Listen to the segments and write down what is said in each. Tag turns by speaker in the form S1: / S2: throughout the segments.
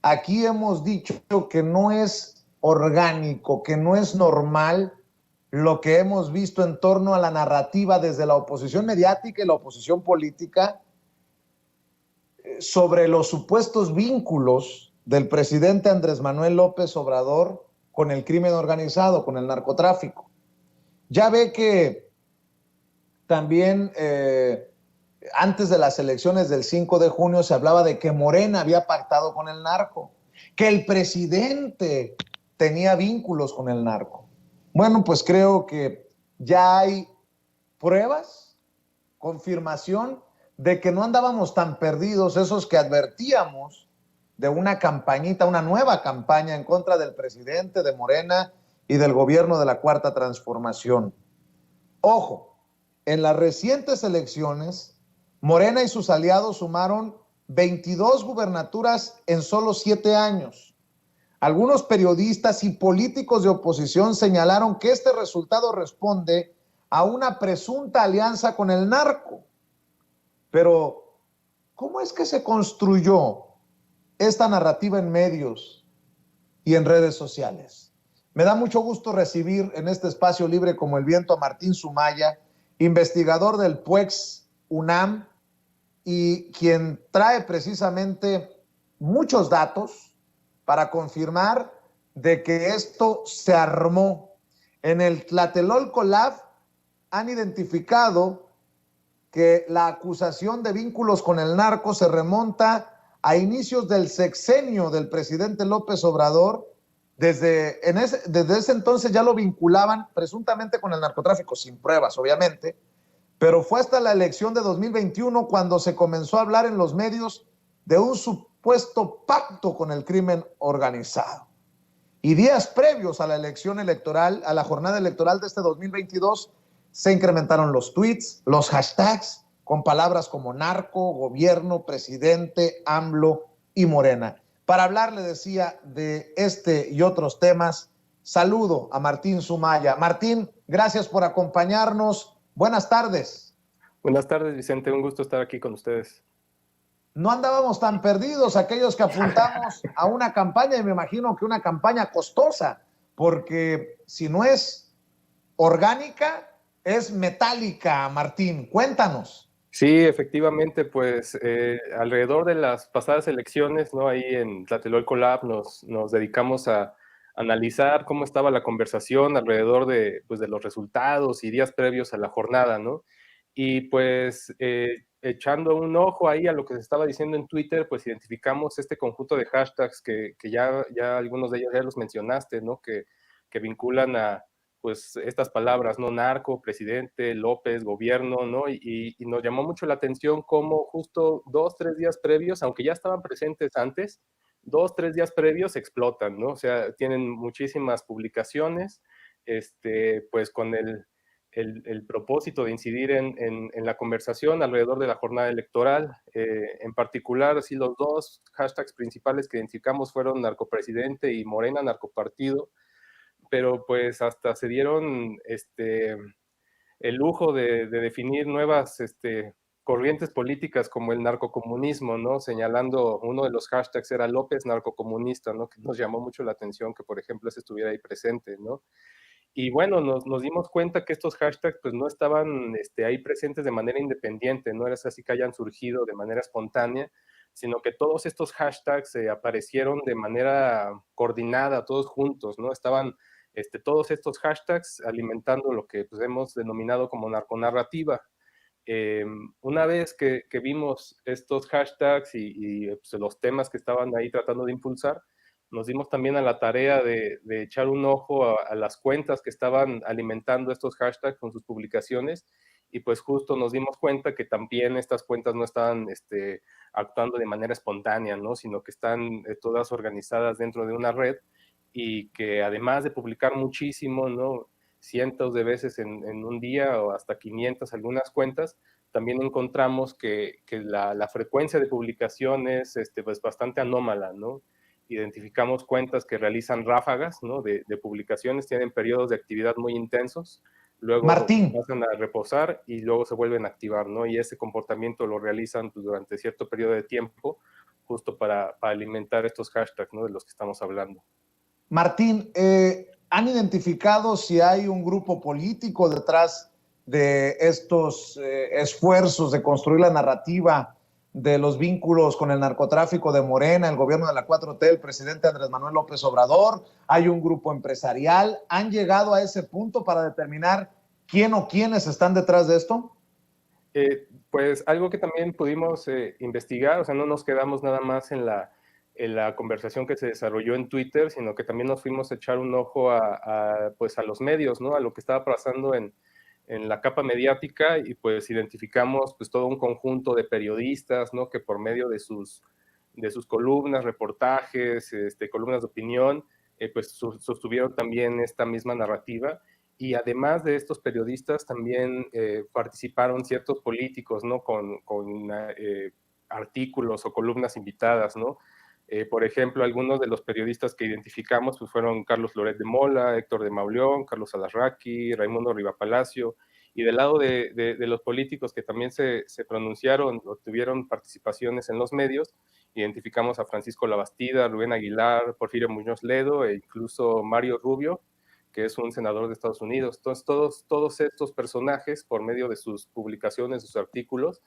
S1: aquí hemos dicho que no es orgánico, que no es normal lo que hemos visto en torno a la narrativa desde la oposición mediática y la oposición política sobre los supuestos vínculos del presidente Andrés Manuel López Obrador con el crimen organizado, con el narcotráfico. Ya ve que también antes de las elecciones del 5 de junio se hablaba de que Morena había pactado con el narco, que el presidente tenía vínculos con el narco. Bueno, pues creo que ya hay pruebas, confirmación de que no andábamos tan perdidos esos que advertíamos de una campañita, una nueva campaña en contra del presidente, de Morena y del gobierno de la Cuarta Transformación. Ojo, en las recientes elecciones, Morena y sus aliados sumaron 22 gubernaturas en solo 7 años. Algunos periodistas y políticos de oposición señalaron que este resultado responde a una presunta alianza con el narco. Pero, ¿cómo es que se construyó esta narrativa en medios y en redes sociales? Me da mucho gusto recibir en este espacio libre como el viento a Martín Sumaya, investigador del PUEX UNAM y quien trae precisamente muchos datos para confirmar de que esto se armó. En el Tlatelolco Lab han identificado que la acusación de vínculos con el narco se remonta a inicios del sexenio del presidente López Obrador. Desde ese entonces ya lo vinculaban presuntamente con el narcotráfico, sin pruebas, obviamente, pero fue hasta la elección de 2021 cuando se comenzó a hablar en los medios de un supuesto pacto con el crimen organizado. Y días previos a la elección electoral, a la jornada electoral de este 2022, se incrementaron los tweets, los hashtags, con palabras como narco, gobierno, presidente, AMLO y Morena. Para hablar, le decía, de este y otros temas, saludo a Martín Sumaya. Martín, gracias por acompañarnos. Buenas tardes.
S2: Buenas tardes, Vicente. Un gusto estar aquí con ustedes.
S1: No andábamos tan perdidos aquellos que apuntamos a una campaña, y me imagino que una campaña costosa, porque si no es orgánica, es metálica. Martín, cuéntanos.
S2: Sí, efectivamente, pues alrededor de las pasadas elecciones, ¿no? Ahí en Tlatelolco Lab nos dedicamos a analizar cómo estaba la conversación alrededor pues, de los resultados y días previos a la jornada, ¿no? Y pues echando un ojo ahí a lo que se estaba diciendo en Twitter, pues identificamos este conjunto de hashtags que ya algunos de ellos ya los mencionaste, ¿no? Que vinculan a pues estas palabras, ¿no? Narco, presidente, López, gobierno, ¿no? Y nos llamó mucho la atención cómo justo 2, 3 días previos, aunque ya estaban presentes antes, 2, 3 días previos explotan, ¿no? O sea, tienen muchísimas publicaciones, pues con el propósito de incidir en la conversación alrededor de la jornada electoral. En particular, sí, los dos hashtags principales que identificamos fueron narcopresidente y Morena narcopartido, pero pues hasta se dieron el lujo de definir nuevas corrientes políticas como el narcocomunismo, ¿no? Señalando, uno de los hashtags era López narcocomunista, ¿no? Que nos llamó mucho la atención que, por ejemplo, ese estuviera ahí presente, ¿no? Y bueno, nos dimos cuenta que estos hashtags pues no estaban ahí presentes de manera independiente, no era así que hayan surgido de manera espontánea, sino que todos estos hashtags aparecieron de manera coordinada, todos juntos, ¿no? Estaban todos estos hashtags alimentando lo que pues, hemos denominado como narconarrativa. Una vez que vimos estos hashtags y pues, los temas que estaban ahí tratando de impulsar, nos dimos también a la tarea de echar un ojo a las cuentas que estaban alimentando estos hashtags con sus publicaciones, y pues justo nos dimos cuenta que también estas cuentas no estaban actuando de manera espontánea, ¿no? Sino que están todas organizadas dentro de una red, y que además de publicar muchísimo, ¿no? Cientos de veces en un día o hasta 500 algunas cuentas, también encontramos que la frecuencia de publicaciones es pues bastante anómala, ¿no? Identificamos cuentas que realizan ráfagas, ¿no? de publicaciones, tienen periodos de actividad muy intensos, luego
S1: Martín,
S2: pasan a reposar y luego se vuelven a activar, ¿no? Y ese comportamiento lo realizan pues, durante cierto periodo de tiempo, justo para alimentar estos hashtags, ¿no? De los que estamos hablando.
S1: Martín, ¿han identificado si hay un grupo político detrás de estos esfuerzos de construir la narrativa de los vínculos con el narcotráfico de Morena, el gobierno de la 4T, el presidente Andrés Manuel López Obrador? ¿Hay un grupo empresarial? ¿Han llegado a ese punto para determinar quién o quiénes están detrás de esto?
S2: Pues algo que también pudimos investigar, o sea, no nos quedamos nada más en la conversación que se desarrolló en Twitter, sino que también nos fuimos a echar un ojo pues a los medios, ¿no? A lo que estaba pasando en la capa mediática, y pues identificamos pues todo un conjunto de periodistas, ¿no? Que por medio de sus columnas, reportajes, columnas de opinión, pues sostuvieron también esta misma narrativa. Y además de estos periodistas, también participaron ciertos políticos, ¿no? Con artículos o columnas invitadas, ¿no? Por ejemplo, algunos de los periodistas que identificamos pues, fueron Carlos Loret de Mola, Héctor de Mauleón, Carlos Alarraqui, Raimundo Rivapalacio. Y del lado de los políticos que también se pronunciaron o tuvieron participaciones en los medios, identificamos a Francisco Labastida, Rubén Aguilar, Porfirio Muñoz Ledo e incluso Mario Rubio, que es un senador de Estados Unidos. Entonces, todos estos personajes, por medio de sus publicaciones, sus artículos,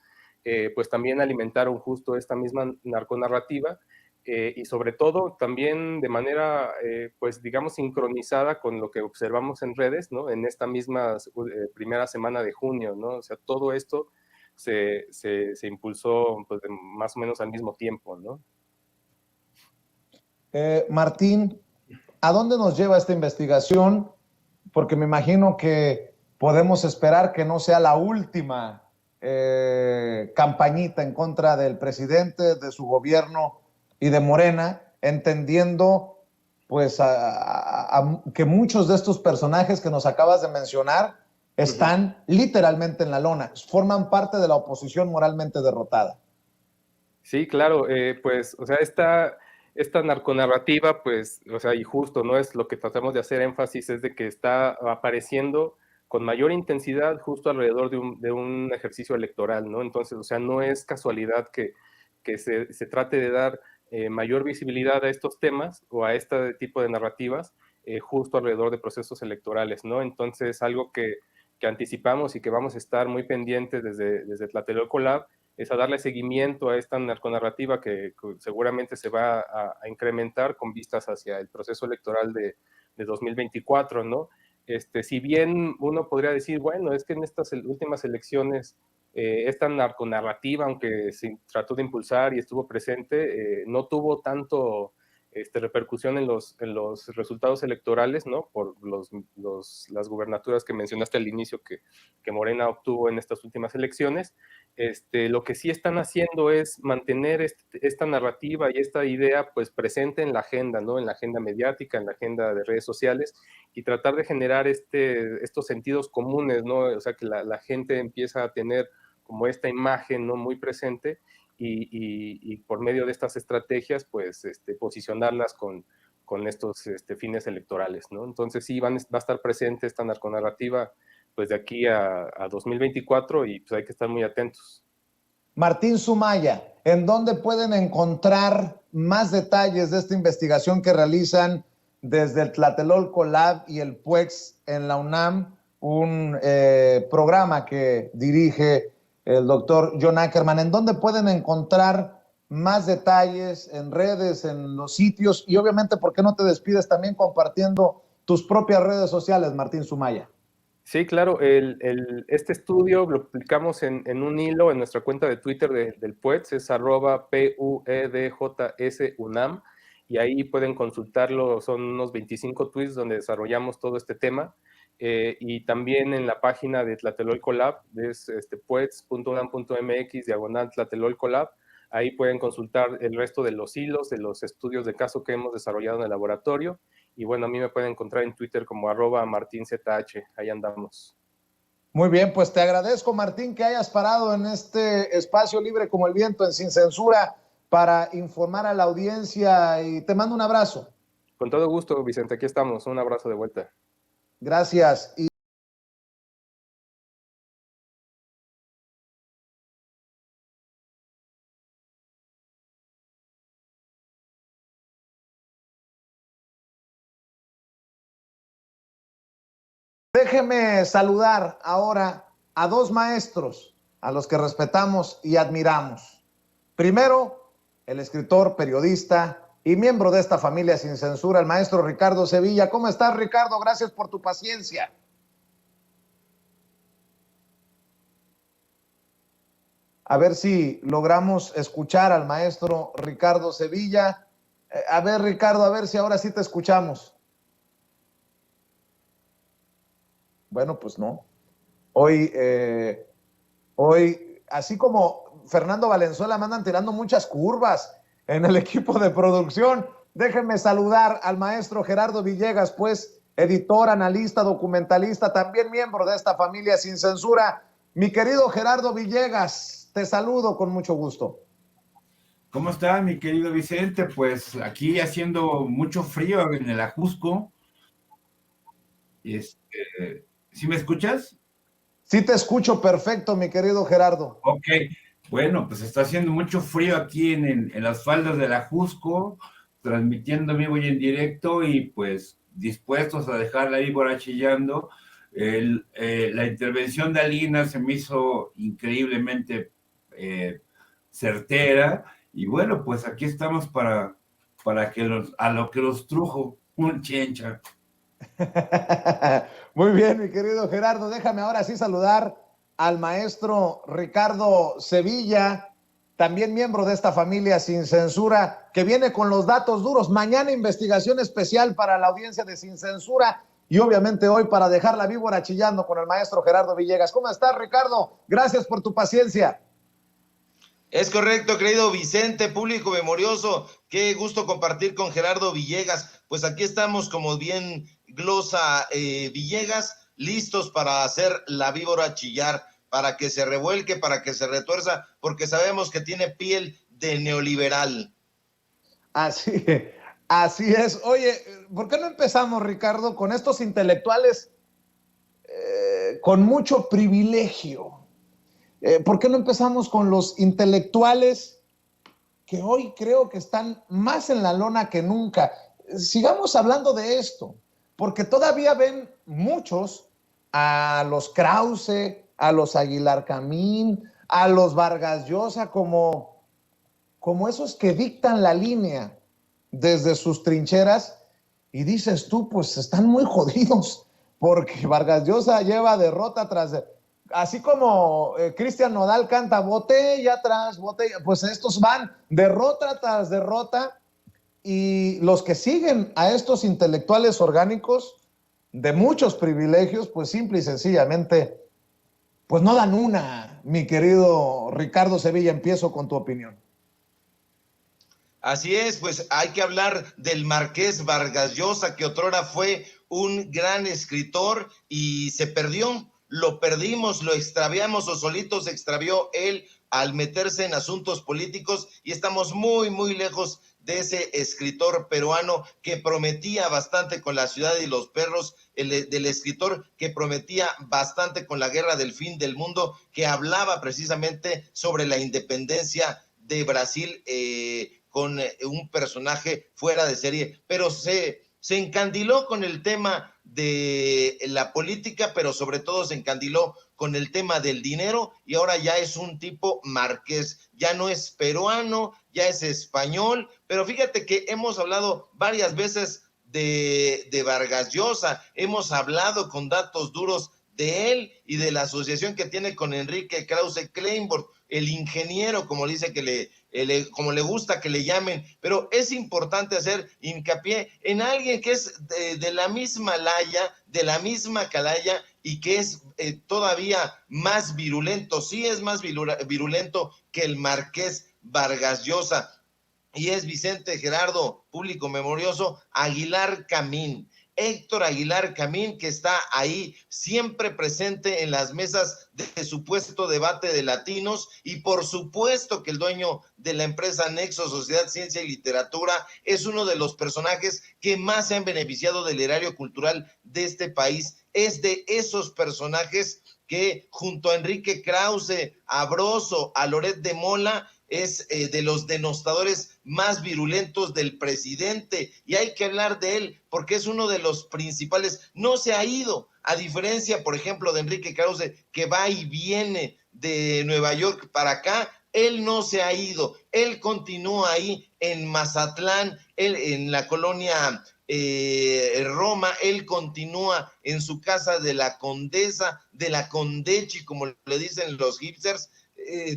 S2: pues también alimentaron justo esta misma narconarrativa, y sobre todo también de manera, pues digamos, sincronizada con lo que observamos en redes, ¿no? En esta misma primera semana de junio, ¿no? O sea, todo esto se impulsó pues, más o menos al mismo tiempo, ¿no?
S1: Martín, ¿a dónde nos lleva esta investigación? Porque me imagino que podemos esperar que no sea la última campañita en contra del presidente, de su gobierno y de Morena, entendiendo pues que muchos de estos personajes que nos acabas de mencionar están literalmente en la lona, forman parte de la oposición moralmente derrotada.
S2: Sí, claro, pues, o sea, esta narconarrativa, pues, o sea, y justo, ¿no? Es lo que tratamos de hacer énfasis, es de que está apareciendo con mayor intensidad justo alrededor de un ejercicio electoral, ¿no? Entonces, o sea, no es casualidad que se trate de dar mayor visibilidad a estos temas o a este tipo de narrativas justo alrededor de procesos electorales, ¿no? Entonces, algo que anticipamos y que vamos a estar muy pendientes desde Tlatelolco Lab es a darle seguimiento a esta narconarrativa que seguramente se va a incrementar con vistas hacia el proceso electoral de 2024, ¿no? Si bien uno podría decir, bueno, es que en estas últimas elecciones esta narconarrativa, aunque se trató de impulsar y estuvo presente, no tuvo tanto repercusión en los resultados electorales, ¿no? Por las gubernaturas que mencionaste al inicio que Morena obtuvo en estas últimas elecciones. Lo que sí están haciendo es mantener esta narrativa y esta idea pues presente en la agenda, ¿no? En la agenda mediática, en la agenda de redes sociales, y tratar de generar estos sentidos comunes, ¿no? O sea, que la gente empieza a tener como esta imagen, ¿no? Muy presente, y por medio de estas estrategias, pues, posicionarlas con estos fines electorales, ¿no? Entonces sí va a estar presente esta narconarrativa pues de aquí a 2024, y pues hay que estar muy atentos.
S1: Martín Sumaya, ¿en dónde pueden encontrar más detalles de esta investigación que realizan desde el Tlatelolco Lab y el PUEX en la UNAM, un programa que dirige el doctor John Ackerman? ¿En dónde pueden encontrar más detalles en redes, en los sitios? Y obviamente, ¿por qué no te despides también compartiendo tus propias redes sociales, Martín Sumaya?
S2: Sí, claro, este estudio lo publicamos en un hilo en nuestra cuenta de Twitter del PUEDS, es @PUEDJSUNAM, y ahí pueden consultarlo, son unos 25 tweets donde desarrollamos todo este tema, y también en la página de Tlatelolco Lab, es pueds.unam.mx/Tlatelolco Lab, ahí pueden consultar el resto de los hilos, de los estudios de caso que hemos desarrollado en el laboratorio. Y bueno, a mí me pueden encontrar en Twitter como @MartinZH, ahí andamos.
S1: Muy bien, pues te agradezco, Martín, que hayas parado en este espacio libre como el viento, en Sin Censura, para informar a la audiencia, y te mando un abrazo.
S2: Con todo gusto, Vicente, aquí estamos. Un abrazo de vuelta.
S1: Gracias. Déjeme saludar ahora a dos maestros a los que respetamos y admiramos. Primero, el escritor, periodista y miembro de esta familia sin censura, el maestro Ricardo Sevilla. ¿Cómo estás, Ricardo? Gracias por tu paciencia. A ver si logramos escuchar al maestro Ricardo Sevilla. A ver, Ricardo, a ver si ahora sí te escuchamos. Bueno, pues no. Hoy, así como Fernando Valenzuela, me andan tirando muchas curvas en el equipo de producción. Déjenme saludar al maestro Gerardo Villegas, pues, editor, analista, documentalista, también miembro de esta familia sin censura. Mi querido Gerardo Villegas, te saludo con mucho gusto.
S3: ¿Cómo está, mi querido Vicente? Pues aquí haciendo mucho frío en el Ajusco. ¿Sí me escuchas?
S1: Sí te escucho perfecto, mi querido Gerardo.
S3: Ok, bueno, pues está haciendo mucho frío aquí en las faldas del Ajusco, transmitiendo en vivo y en directo y pues dispuestos a dejar la víbora chillando. La intervención de Alina se me hizo increíblemente certera y bueno, pues aquí estamos para que a lo que los trujo, un chencha.
S1: Muy bien, mi querido Gerardo. Déjame ahora sí saludar al maestro Ricardo Sevilla, también miembro de esta familia sin censura, que viene con los datos duros. Mañana investigación especial para la audiencia de Sin Censura y obviamente hoy para dejar la víbora chillando con el maestro Gerardo Villegas. ¿Cómo estás, Ricardo? Gracias por tu paciencia.
S4: Es correcto, querido Vicente, público memorioso. Qué gusto compartir con Gerardo Villegas. Pues aquí estamos, como bien glosa Villegas, listos para hacer la víbora chillar, para que se revuelque, para que se retuerza, porque sabemos que tiene piel de neoliberal.
S1: Así es. Oye, ¿por qué no empezamos, Ricardo, con estos intelectuales con mucho privilegio? ¿Por qué no empezamos con los intelectuales que hoy creo que están más en la lona que nunca? Sigamos hablando de esto, porque todavía ven muchos a los Krause, a los Aguilar Camín, a los Vargas Llosa como esos que dictan la línea desde sus trincheras y dices tú, pues están muy jodidos, porque Vargas Llosa lleva derrota tras así como Cristian Nodal canta botella tras botella, pues estos van derrota tras derrota y los que siguen a estos intelectuales orgánicos de muchos privilegios, pues simple y sencillamente, pues no dan una. Mi querido Ricardo Sevilla, empiezo con tu opinión.
S4: Así es, pues hay que hablar del Marqués Vargas Llosa, que otrora fue un gran escritor y se perdió. Lo perdimos, lo extraviamos o solito se extravió él al meterse en asuntos políticos y estamos muy, muy lejos de ese escritor peruano que prometía bastante con La ciudad y los perros, del escritor que prometía bastante con La guerra del fin del mundo, que hablaba precisamente sobre la independencia de Brasil, con un personaje fuera de serie, pero se encandiló con el tema de la política, pero sobre todo se encandiló con el tema del dinero y ahora ya es un tipo marqués, ya no es peruano, ya es español, pero fíjate que hemos hablado varias veces de Vargas Llosa, hemos hablado con datos duros de él y de la asociación que tiene con Enrique Krause Kleinborg, el ingeniero, como dice que como le gusta que le llamen, pero es importante hacer hincapié en alguien que es de la misma laya, de la misma calaya y que es todavía más virulento, sí es más virulento que el Marqués Vargas Llosa, y es Vicente Gerardo, público memorioso, Aguilar Camín. Héctor Aguilar Camín, que está ahí siempre presente en las mesas de supuesto debate de latinos y por supuesto que el dueño de la empresa Nexo Sociedad, Ciencia y Literatura es uno de los personajes que más se han beneficiado del erario cultural de este país. Es de esos personajes que junto a Enrique Krause, a Broso, a Loret de Mola, es de los denostadores más virulentos del presidente, y hay que hablar de él porque es uno de los principales. No se ha ido, a diferencia, por ejemplo, de Enrique Krause, que va y viene de Nueva York para acá. Él no se ha ido, él continúa ahí en Mazatlán, él en la colonia Roma, él continúa en su casa de la Condesa, de la Condechi, como le dicen los hipsters,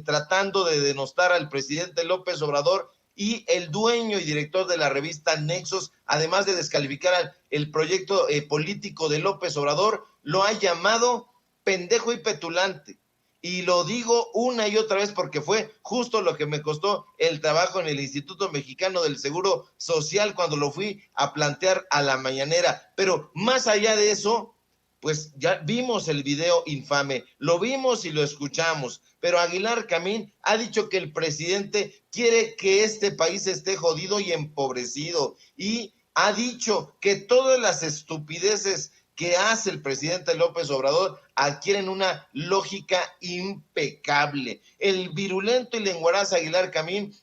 S4: tratando de denostar al presidente López Obrador, y el dueño y director de la revista Nexos, además de descalificar el proyecto político de López Obrador, lo ha llamado pendejo y petulante. Y lo digo una y otra vez porque fue justo lo que me costó el trabajo en el Instituto Mexicano del Seguro Social cuando lo fui a plantear a la mañanera. Pero más allá de eso, pues ya vimos el video infame, lo vimos y lo escuchamos, pero Aguilar Camín ha dicho que el presidente quiere que este país esté jodido y empobrecido, y ha dicho que todas las estupideces que hace el presidente López Obrador adquieren una lógica impecable. El virulento y lenguaraz Aguilar Camín,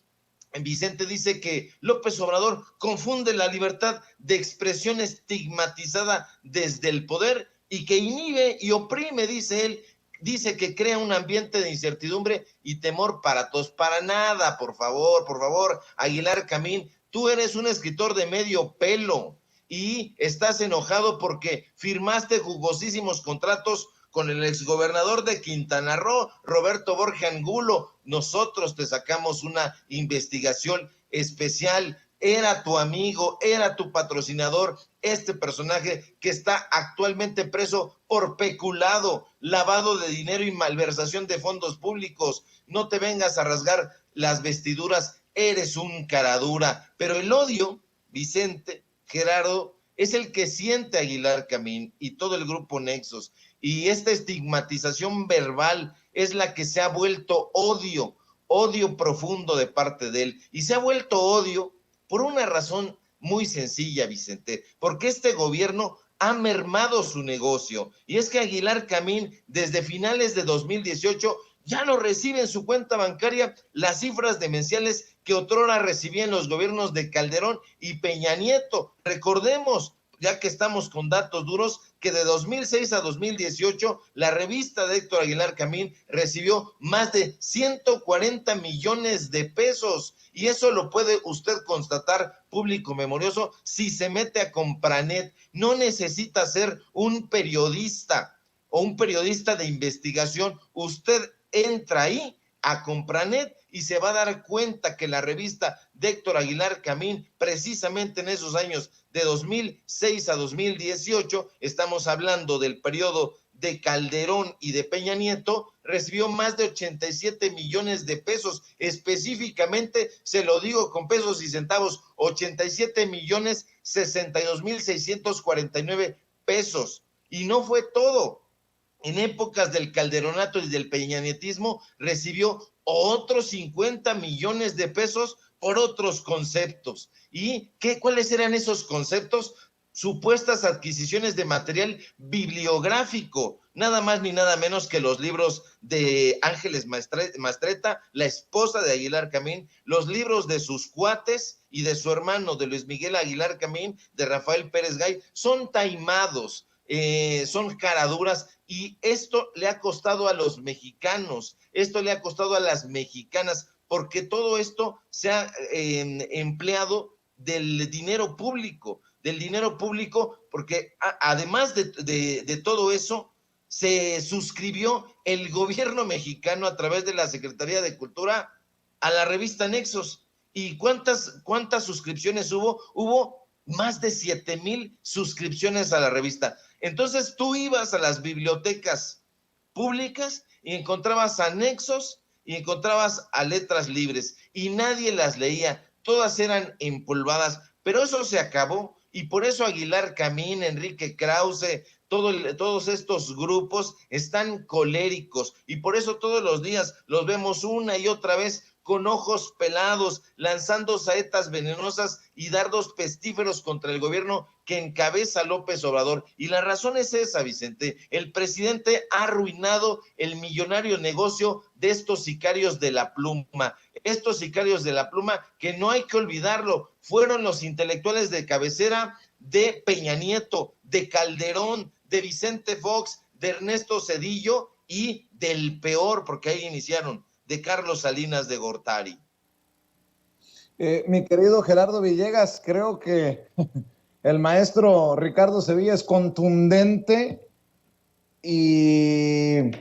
S4: Vicente, dice que López Obrador confunde la libertad de expresión estigmatizada desde el poder y que inhibe y oprime, dice él. Dice que crea un ambiente de incertidumbre y temor para todos. Para nada, por favor, Aguilar Camín, tú eres un escritor de medio pelo y estás enojado porque firmaste jugosísimos contratos con el exgobernador de Quintana Roo, Roberto Borge Angulo. Nosotros te sacamos una investigación especial. Era tu amigo, era tu patrocinador, este personaje que está actualmente preso por peculado, lavado de dinero y malversación de fondos públicos. No te vengas a rasgar las vestiduras, eres un caradura. Pero el odio, Vicente, Gerardo, es el que siente Aguilar Camín y todo el grupo Nexos. Y esta estigmatización verbal es la que se ha vuelto odio, odio profundo de parte de él. Y se ha vuelto odio por una razón muy sencilla, Vicente, porque este gobierno ha mermado su negocio. Y es que Aguilar Camín, desde finales de 2018, ya no recibe en su cuenta bancaria las cifras demenciales que otrora recibían los gobiernos de Calderón y Peña Nieto. Recordemos, ya que estamos con datos duros, que de 2006 a 2018, la revista de Héctor Aguilar Camín recibió más de 140 millones de pesos. Y eso lo puede usted constatar, público memorioso, si se mete a Compranet. No necesita ser un periodista o un periodista de investigación. Usted entra ahí a Compranet y se va a dar cuenta que la revista de Héctor Aguilar Camín, precisamente en esos años de 2006 a 2018, estamos hablando del periodo de Calderón y de Peña Nieto, recibió más de 87 millones de pesos. Específicamente, se lo digo con pesos y centavos, 87 millones 62 mil 649 pesos. Y no fue todo. En épocas del calderonato y del peñanietismo recibió otros 50 millones de pesos por otros conceptos. ¿Y cuáles eran esos conceptos? Supuestas adquisiciones de material bibliográfico, nada más ni nada menos que los libros de Ángeles Mastretta, la esposa de Aguilar Camín, los libros de sus cuates y de su hermano, de Luis Miguel Aguilar Camín, de Rafael Pérez Gay, son taimados, son caraduras, y esto le ha costado a los mexicanos, esto le ha costado a las mexicanas, porque todo esto se ha empleado del dinero público, porque además de todo eso, se suscribió el gobierno mexicano a través de la Secretaría de Cultura a la revista Nexos. ¿Y cuántas suscripciones hubo? Hubo más de 7,000 suscripciones a la revista. Entonces tú ibas a las bibliotecas públicas y encontrabas anexos y encontrabas a Letras Libres y nadie las leía, todas eran empolvadas, pero eso se acabó y por eso Aguilar Camín, Enrique Krause, todos estos grupos están coléricos y por eso todos los días los vemos una y otra vez con ojos pelados, lanzando saetas venenosas y dardos pestíferos contra el gobierno que encabeza López Obrador. Y la razón es esa, Vicente. El presidente ha arruinado el millonario negocio de estos sicarios de la pluma. Estos sicarios de la pluma, que no hay que olvidarlo, fueron los intelectuales de cabecera de Peña Nieto, de Calderón, de Vicente Fox, de Ernesto Zedillo y del peor, porque ahí iniciaron, de Carlos Salinas de Gortari.
S1: Mi querido Gerardo Villegas, creo que el maestro Ricardo Sevilla es contundente y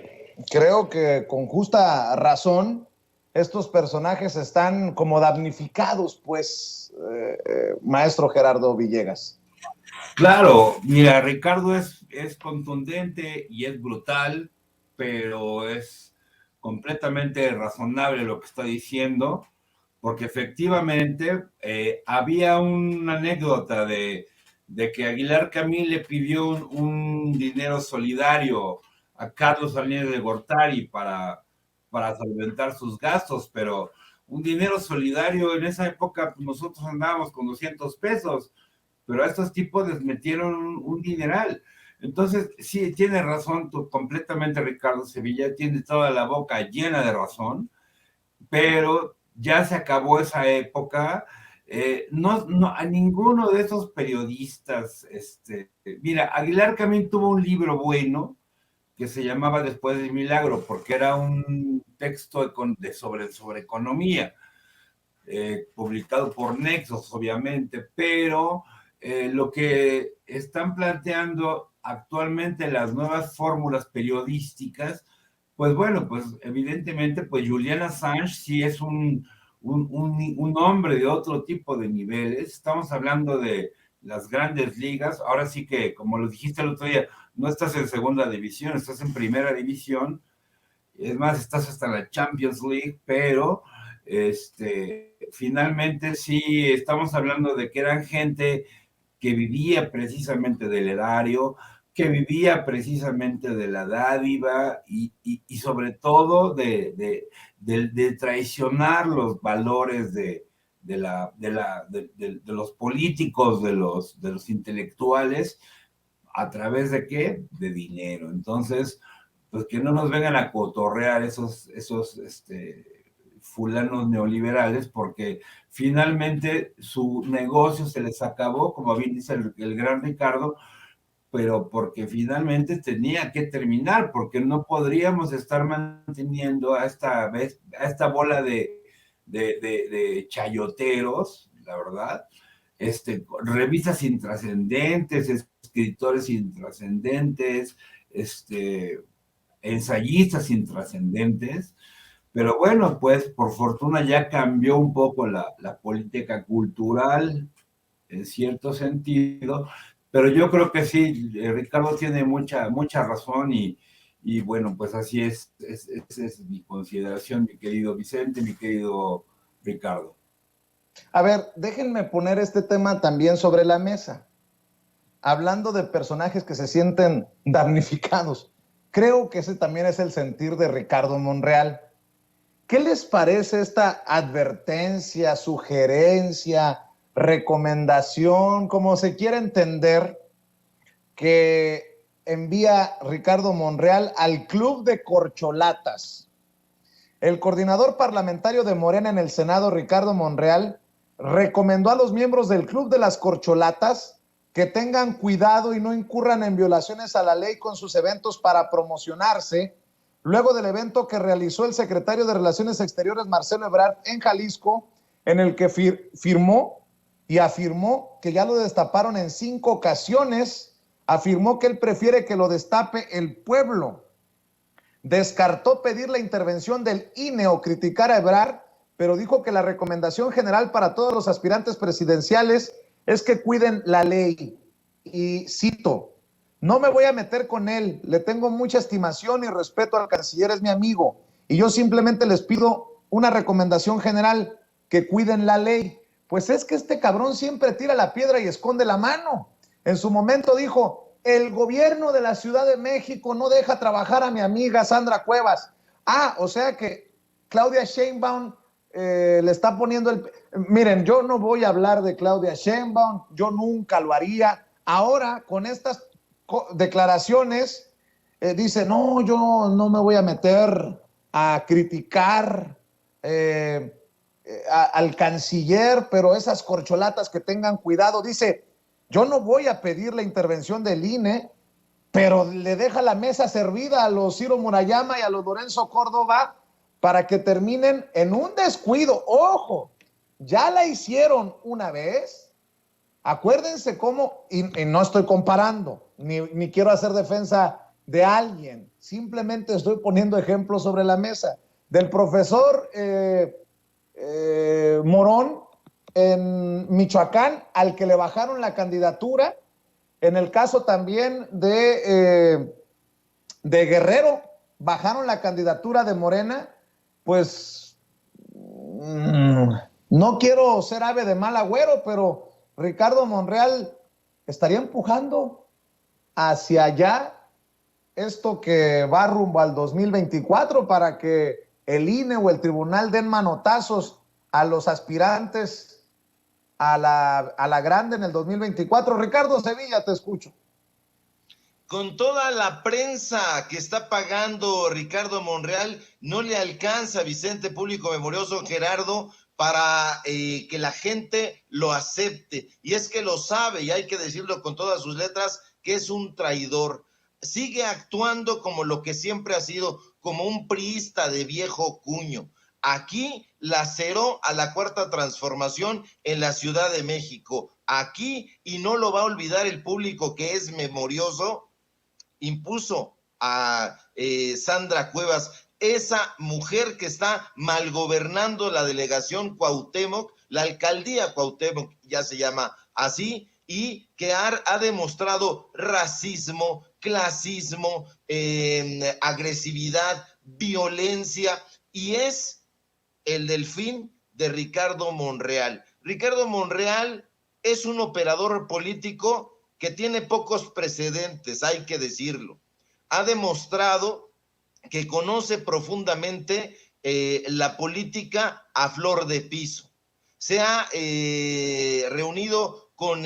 S1: creo que con justa razón estos personajes están como damnificados, pues, maestro Gerardo Villegas.
S3: Claro, mira, Ricardo es contundente y es brutal, pero es completamente razonable lo que está diciendo, porque efectivamente había una anécdota de que Aguilar Camín le pidió un dinero solidario a Carlos Salinas de Gortari para solventar sus gastos, pero un dinero solidario en esa época nosotros andábamos con 200 pesos, pero a estos tipos les metieron un dineral. Entonces, sí, tiene razón completamente Ricardo Sevilla, tiene toda la boca llena de razón, pero ya se acabó esa época. No, a ninguno de esos periodistas, mira, Aguilar Camín tuvo un libro bueno que se llamaba Después del Milagro, porque era un texto sobre economía, publicado por Nexos, obviamente, pero lo que están planteando actualmente las nuevas fórmulas periodísticas, pues bueno, pues evidentemente, pues Julian Assange sí es un hombre de otro tipo de niveles. Estamos hablando de las grandes ligas. Ahora sí que, como lo dijiste el otro día, no estás en segunda división, estás en primera división. Es más, estás hasta la Champions League, pero finalmente sí estamos hablando de que eran gente que vivía precisamente del erario, que vivía precisamente de la dádiva y sobre todo de traicionar los valores de los políticos, de los intelectuales, ¿a través de qué? De dinero. Entonces, pues que no nos vengan a cotorrear esos fulanos neoliberales, porque finalmente su negocio se les acabó, como bien dice el gran Ricardo, pero porque finalmente tenía que terminar, porque no podríamos estar manteniendo a esta bola de chayoteros, la verdad, revistas intrascendentes, escritores intrascendentes, ensayistas intrascendentes. Pero bueno, pues por fortuna ya cambió un poco la política cultural en cierto sentido, pero yo creo que sí, Ricardo tiene mucha razón y bueno, pues así es mi consideración, mi querido Vicente, mi querido Ricardo.
S1: A ver, déjenme poner este tema también sobre la mesa. Hablando de personajes que se sienten damnificados, creo que ese también es el sentir de Ricardo Monreal. ¿Qué les parece esta advertencia, sugerencia, recomendación, como se quiera entender, que envía Ricardo Monreal al Club de Corcholatas? El coordinador parlamentario de Morena en el Senado, Ricardo Monreal, recomendó a los miembros del Club de las Corcholatas que tengan cuidado y no incurran en violaciones a la ley con sus eventos para promocionarse, luego del evento que realizó el secretario de Relaciones Exteriores, Marcelo Ebrard, en Jalisco, en el que firmó y afirmó que ya lo destaparon en 5 ocasiones, afirmó que él prefiere que lo destape el pueblo. Descartó pedir la intervención del INE o criticar a Ebrard, pero dijo que la recomendación general para todos los aspirantes presidenciales es que cuiden la ley. Y cito: no me voy a meter con él, le tengo mucha estimación y respeto al canciller, es mi amigo, y yo simplemente les pido una recomendación general, que cuiden la ley. Pues es que este cabrón siempre tira la piedra y esconde la mano. En su momento dijo: el gobierno de la Ciudad de México no deja trabajar a mi amiga Sandra Cuevas. O sea que Claudia Sheinbaum le está poniendo el... Miren, yo no voy a hablar de Claudia Sheinbaum, yo nunca lo haría. Ahora, con estas declaraciones, dice, no, yo no me voy a meter a criticar al canciller, pero esas corcholatas que tengan cuidado. Dice, yo no voy a pedir la intervención del INE, pero le deja la mesa servida a los Ciro Murayama y a los Lorenzo Córdoba para que terminen en un descuido. Ojo, ya la hicieron una vez. Acuérdense cómo, y no estoy comparando, ni quiero hacer defensa de alguien, simplemente estoy poniendo ejemplos sobre la mesa. Del profesor Morón en Michoacán, al que le bajaron la candidatura. En el caso también de Guerrero, bajaron la candidatura de Morena. Pues no quiero ser ave de mal agüero, pero Ricardo Monreal estaría empujando hacia allá esto que va rumbo al 2024 para que el INE o el tribunal den manotazos a los aspirantes a la grande en el 2024. Ricardo Sevilla, te escucho.
S4: Con toda la prensa que está pagando Ricardo Monreal, no le alcanza, Vicente Público Memorioso, Gerardo, para que la gente lo acepte. Y es que lo sabe, y hay que decirlo con todas sus letras, que es un traidor. Sigue actuando como lo que siempre ha sido, como un priista de viejo cuño. Aquí laceró a la Cuarta Transformación en la Ciudad de México. Aquí, y no lo va a olvidar el público que es memorioso, impuso a Sandra Cuevas, esa mujer que está malgobernando la delegación Cuauhtémoc, la alcaldía Cuauhtémoc ya se llama así, y que ha demostrado racismo, clasismo, agresividad, violencia, y es el delfín de Ricardo Monreal. Ricardo Monreal es un operador político que tiene pocos precedentes, hay que decirlo. Ha demostrado que conoce profundamente la política a flor de piso. Se ha reunido con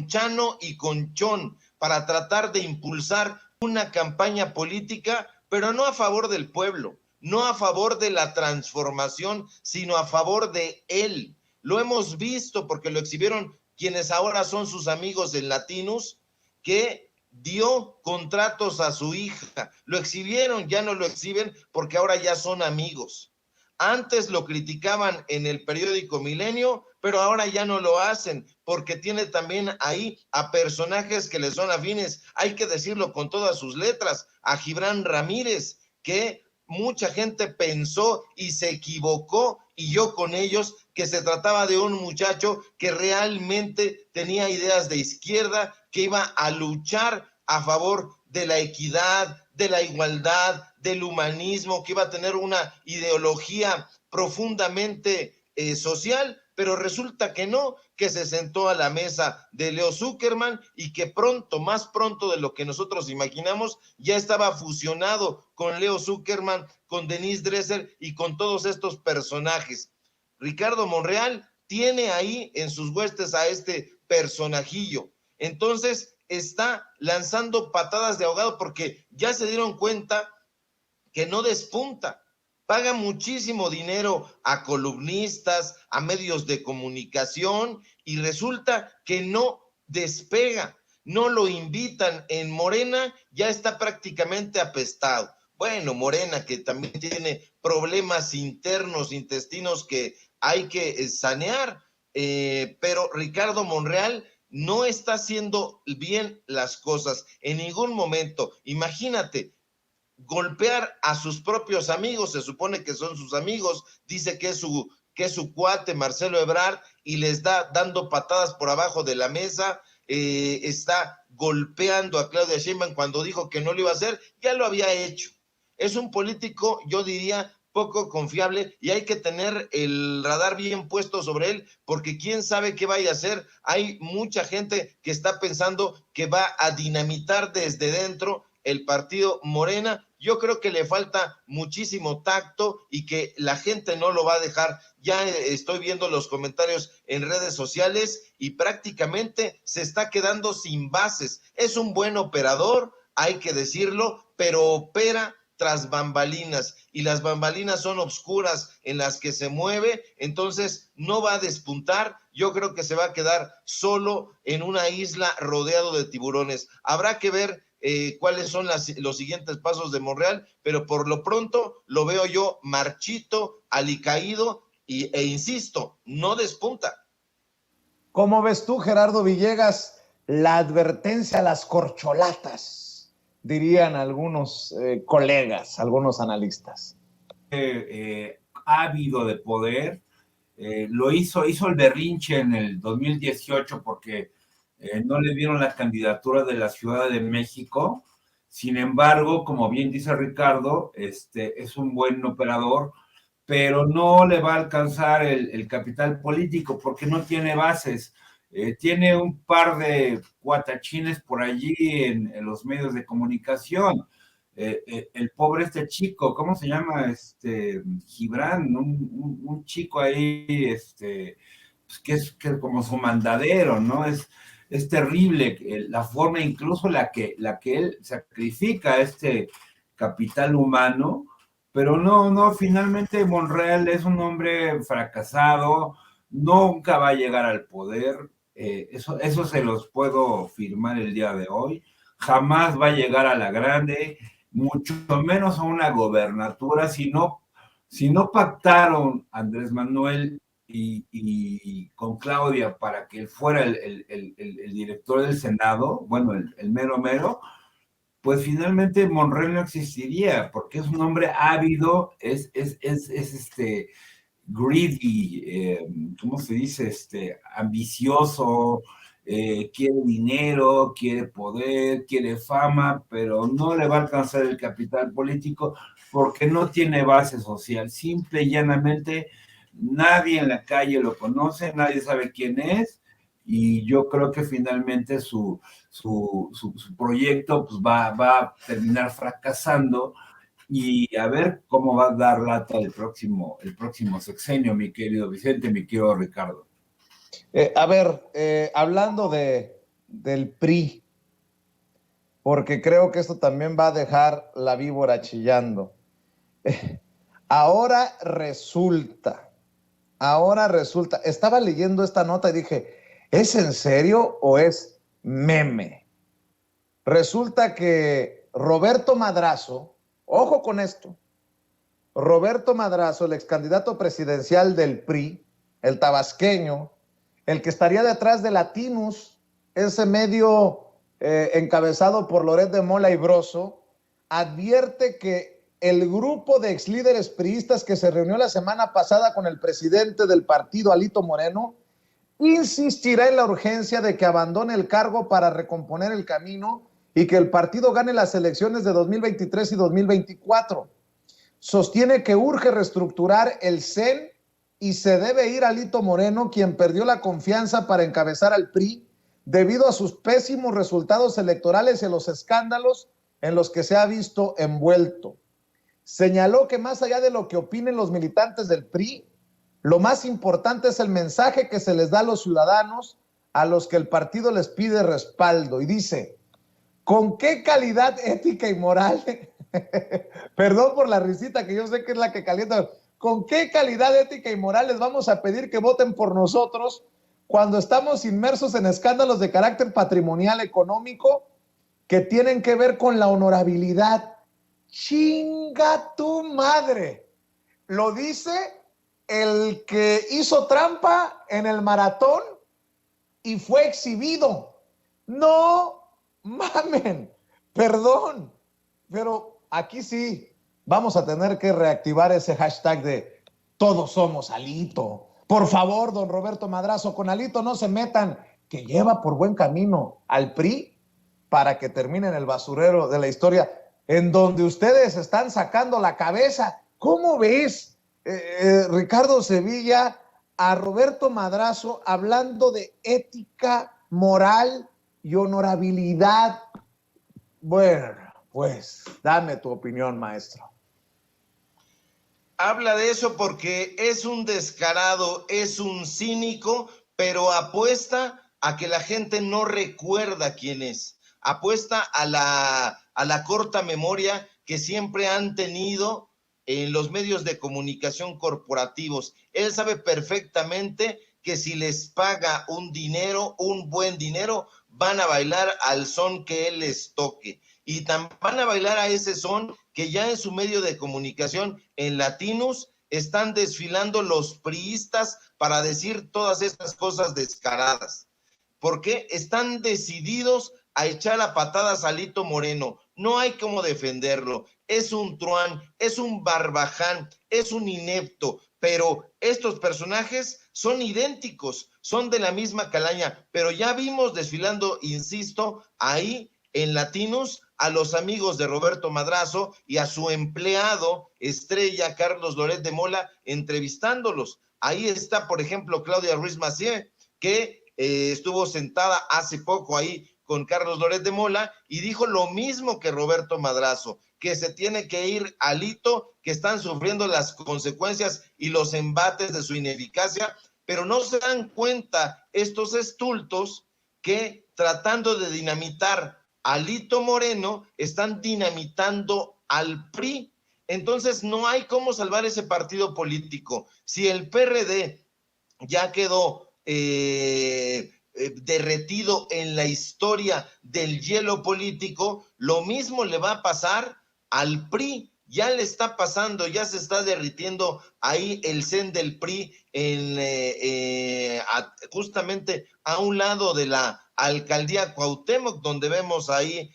S4: Chano y con Chon para tratar de impulsar una campaña política, pero no a favor del pueblo, no a favor de la transformación, sino a favor de él. Lo hemos visto porque lo exhibieron quienes ahora son sus amigos en Latinus, que dio contratos a su hija. Lo exhibieron, ya no lo exhiben porque ahora ya son amigos. Antes lo criticaban en el periódico Milenio, pero ahora ya no lo hacen porque tiene también ahí a personajes que le son afines. Hay que decirlo con todas sus letras, a Gibran Ramírez, que mucha gente pensó y se equivocó, y yo con ellos, que se trataba de un muchacho que realmente tenía ideas de izquierda, que iba a luchar a favor de la equidad, de la igualdad, del humanismo, que iba a tener una ideología profundamente social, pero resulta que no, que se sentó a la mesa de Leo Zuckerman y que pronto, más pronto de lo que nosotros imaginamos, ya estaba fusionado con Leo Zuckerman, con Denise Dresser y con todos estos personajes. Ricardo Monreal tiene ahí en sus huestes a este personajillo. Entonces está lanzando patadas de ahogado porque ya se dieron cuenta que no despunta. Paga muchísimo dinero a columnistas, a medios de comunicación, y resulta que no despega, no lo invitan. En Morena ya está prácticamente apestado. Bueno, Morena, que también tiene problemas internos, intestinos que hay que sanear, pero Ricardo Monreal no está haciendo bien las cosas en ningún momento. Imagínate, golpear a sus propios amigos, se supone que son sus amigos, dice que es su cuate Marcelo Ebrard, y les da dando patadas por abajo de la mesa. Está golpeando a Claudia Sheinbaum cuando dijo que no lo iba a hacer, ya lo había hecho. Es un político, yo diría, poco confiable, y hay que tener el radar bien puesto sobre él, porque quién sabe qué vaya a hacer. Hay mucha gente que está pensando que va a dinamitar desde dentro el partido Morena. yo creo que le falta muchísimo tacto y que la gente no lo va a dejar. Ya estoy viendo los comentarios en redes sociales y prácticamente se está quedando sin bases. Es un buen operador, hay que decirlo, pero opera tras bambalinas, y las bambalinas son obscuras en las que se mueve, entonces no va a despuntar. Yo creo que se va a quedar solo en una isla rodeado de tiburones. Habrá que ver cuáles son los siguientes pasos de Monreal, pero por lo pronto lo veo yo marchito, alicaído, e insisto, no despunta.
S1: ¿Cómo ves tú, Gerardo Villegas, la advertencia a las corcholatas, dirían algunos colegas, algunos analistas?
S3: Ávido de poder, hizo el berrinche en el 2018 porque no le dieron la candidatura de la Ciudad de México. Sin embargo, como bien dice Ricardo, es un buen operador, pero no le va a alcanzar el capital político porque no tiene bases. Tiene un par de cuatachines por allí en los medios de comunicación. El pobre chico, ¿cómo se llama? Gibran, un chico ahí, pues que es como su mandadero, ¿no? Es terrible la forma, incluso la que él sacrifica capital humano, pero no, finalmente Monreal es un hombre fracasado, nunca va a llegar al poder, eso se los puedo firmar el día de hoy, jamás va a llegar a la grande, mucho menos a una gobernatura, si no pactaron Andrés Manuel y con Claudia para que él fuera el director del Senado, bueno, el mero, pues finalmente Monreal no existiría, porque es un hombre ávido, es greedy, ¿cómo se dice? Ambicioso, quiere dinero, quiere poder, quiere fama, pero no le va a alcanzar el capital político porque no tiene base social. Simple y llanamente, nadie en la calle lo conoce, nadie sabe quién es, y yo creo que finalmente su proyecto pues va a terminar fracasando, y a ver cómo va a dar lata el próximo sexenio, mi querido Vicente, mi querido Ricardo.
S1: Hablando del PRI, porque creo que esto también va a dejar la víbora chillando. Ahora resulta, estaba leyendo esta nota y dije, ¿es en serio o es meme? Resulta que Roberto Madrazo, ojo con esto, Roberto Madrazo, el ex candidato presidencial del PRI, el tabasqueño, el que estaría detrás de Latinus, ese medio encabezado por Loret de Mola y Broso, advierte que el grupo de ex líderes priistas que se reunió la semana pasada con el presidente del partido, Alito Moreno, insistirá en la urgencia de que abandone el cargo para recomponer el camino y que el partido gane las elecciones de 2023 y 2024. Sostiene que urge reestructurar el CEN y se debe ir Alito Moreno, quien perdió la confianza para encabezar al PRI debido a sus pésimos resultados electorales y a los escándalos en los que se ha visto envuelto. Señaló que más allá de lo que opinen los militantes del PRI, lo más importante es el mensaje que se les da a los ciudadanos a los que el partido les pide respaldo. Y dice, ¿con qué calidad ética y moral? Perdón por la risita, que yo sé que es la que calienta. ¿Con qué calidad ética y moral les vamos a pedir que voten por nosotros cuando estamos inmersos en escándalos de carácter patrimonial económico que tienen que ver con la honorabilidad? ¡Chinga tu madre! Lo dice el que hizo trampa en el maratón y fue exhibido. No mamen, perdón, pero aquí sí vamos a tener que reactivar ese hashtag de todos somos Alito. Por favor, don Roberto Madrazo, con Alito no se metan, que lleva por buen camino al PRI para que termine en el basurero de la historia, en donde ustedes están sacando la cabeza. ¿Cómo ves, Ricardo Sevilla, a Roberto Madrazo hablando de ética, moral y honorabilidad? Bueno, Pues, dame tu opinión, maestro.
S4: Habla de eso porque es un descarado, es un cínico, pero apuesta a que la gente no recuerda quién es. Apuesta a la corta memoria que siempre han tenido en los medios de comunicación corporativos. Él sabe perfectamente que si les paga un dinero, un buen dinero, van a bailar al son que él les toque. Y van a bailar a ese son que ya en su medio de comunicación, en Latinus, están desfilando los priistas para decir todas estas cosas descaradas. Porque están decididos a echar a patadas a Alito Moreno. No hay cómo defenderlo. Es un truán, es un barbaján, es un inepto, pero estos personajes son idénticos, son de la misma calaña, pero ya vimos desfilando, insisto, ahí en Latinus a los amigos de Roberto Madrazo y a su empleado estrella Carlos Loret de Mola entrevistándolos. Ahí está, por ejemplo, Claudia Ruiz Massieu, que estuvo sentada hace poco ahí con Carlos Loret de Mola y dijo lo mismo que Roberto Madrazo, que se tiene que ir Alito, que están sufriendo las consecuencias y los embates de su ineficacia, pero no se dan cuenta estos estultos que tratando de dinamitar a Alito Moreno están dinamitando al PRI. Entonces no hay cómo salvar ese partido político. Si el PRD ya quedó derretido en la historia del hielo político, lo mismo le va a pasar al PRI. Ya le está pasando, ya se está derritiendo ahí el CEN del PRI justamente a un lado de la alcaldía Cuauhtémoc, donde vemos ahí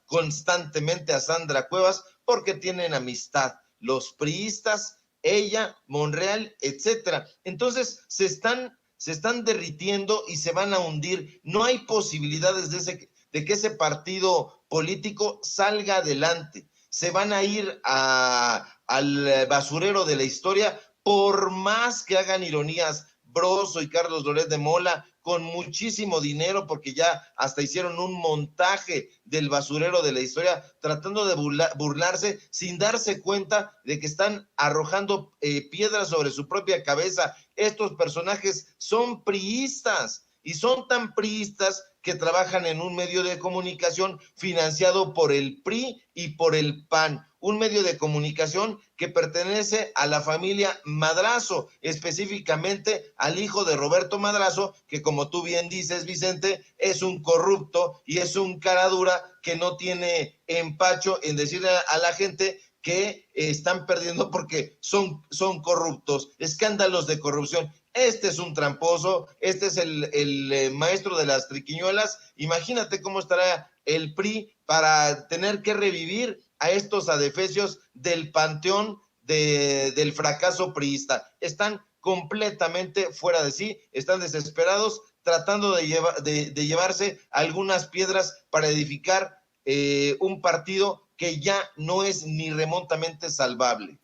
S4: constantemente a Sandra Cuevas, porque tienen amistad los priistas, ella, Monreal, etcétera. Entonces se están derritiendo y se van a hundir. No hay posibilidades de que ese partido político salga adelante. Se van a ir al basurero de la historia, por más que hagan ironías Broso y Carlos Loret de Mola, con muchísimo dinero, porque ya hasta hicieron un montaje del basurero de la historia, tratando de burlarse, sin darse cuenta de que están arrojando piedras sobre su propia cabeza. Estos personajes son priistas, y son tan priistas que trabajan en un medio de comunicación financiado por el PRI y por el PAN, un medio de comunicación que pertenece a la familia Madrazo, específicamente al hijo de Roberto Madrazo, que como tú bien dices, Vicente, es un corrupto y es un cara dura que no tiene empacho en decirle a la gente que están perdiendo porque son corruptos, escándalos de corrupción. Este es un tramposo, este es el maestro de las triquiñuelas. Imagínate cómo estará el PRI para tener que revivir a estos adefesios del panteón del fracaso priista. Están completamente fuera de sí, están desesperados, tratando de llevarse algunas piedras para edificar un partido que ya no es ni remotamente salvable.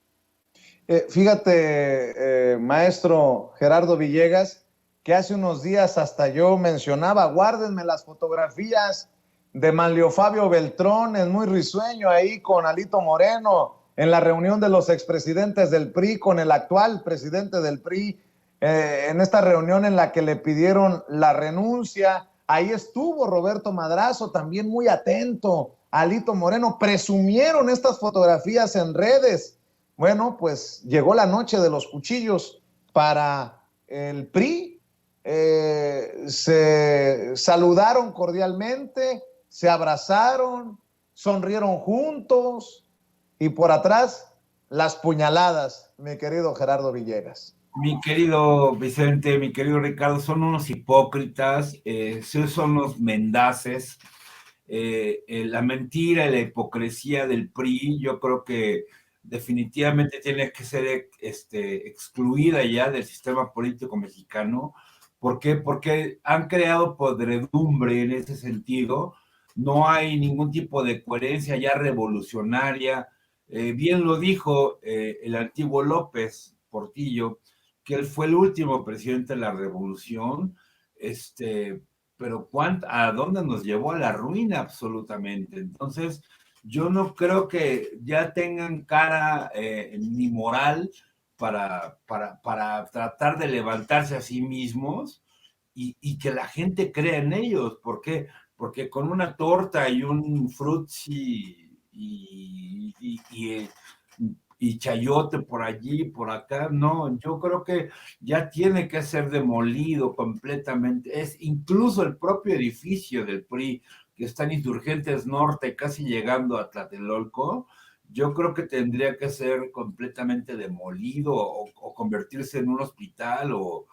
S1: Fíjate, maestro Gerardo Villegas, que hace unos días hasta yo mencionaba, guárdenme las fotografías de Manlio Fabio Beltrón, es muy risueño ahí con Alito Moreno, en la reunión de los expresidentes del PRI con el actual presidente del PRI, en esta reunión en la que le pidieron la renuncia. Ahí estuvo Roberto Madrazo, también muy atento a Alito Moreno. Presumieron estas fotografías en redes. Bueno, pues llegó la noche de los cuchillos para el PRI. Se saludaron cordialmente, se abrazaron, sonrieron juntos y por atrás las puñaladas, mi querido Gerardo Villegas.
S3: Mi querido Vicente, mi querido Ricardo, son unos hipócritas, son unos mendaces. La mentira y la hipocresía del PRI, yo creo que definitivamente tiene que ser excluida ya del sistema político mexicano. ¿Por qué? Porque han creado podredumbre en ese sentido. No hay ningún tipo de coherencia ya revolucionaria. Bien lo dijo el antiguo López Portillo, que él fue el último presidente de la revolución, pero ¿a dónde nos llevó? A la ruina absolutamente. Entonces, yo no creo que ya tengan cara ni moral para tratar de levantarse a sí mismos y que la gente crea en ellos. ¿Por qué? Porque con una torta y un frutzi y chayote por allí, por acá, no, yo creo que ya tiene que ser demolido completamente. Es incluso el propio edificio del PRI, que está en Insurgentes Norte, casi llegando a Tlatelolco, yo creo que tendría que ser completamente demolido o convertirse en un hospital o